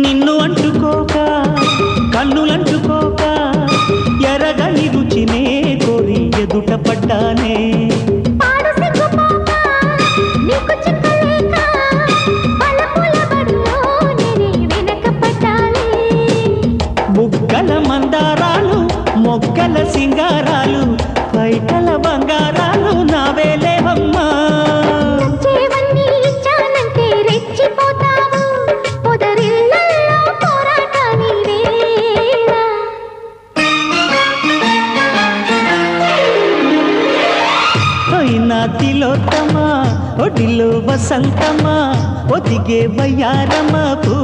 నిన్ను అంటుకోక కన్నులంటుకోక ఎరగని రుచినే కోరి ఎదుట పడ్డానే బుగ్గల మందారాలు మొగ్గల సింగారాలు పైటల బంగారాలు నావేలేవమ్మా తిలోత్తమా ఒడిలో వసంతమా ఒదిగే వయ్యారమా పూ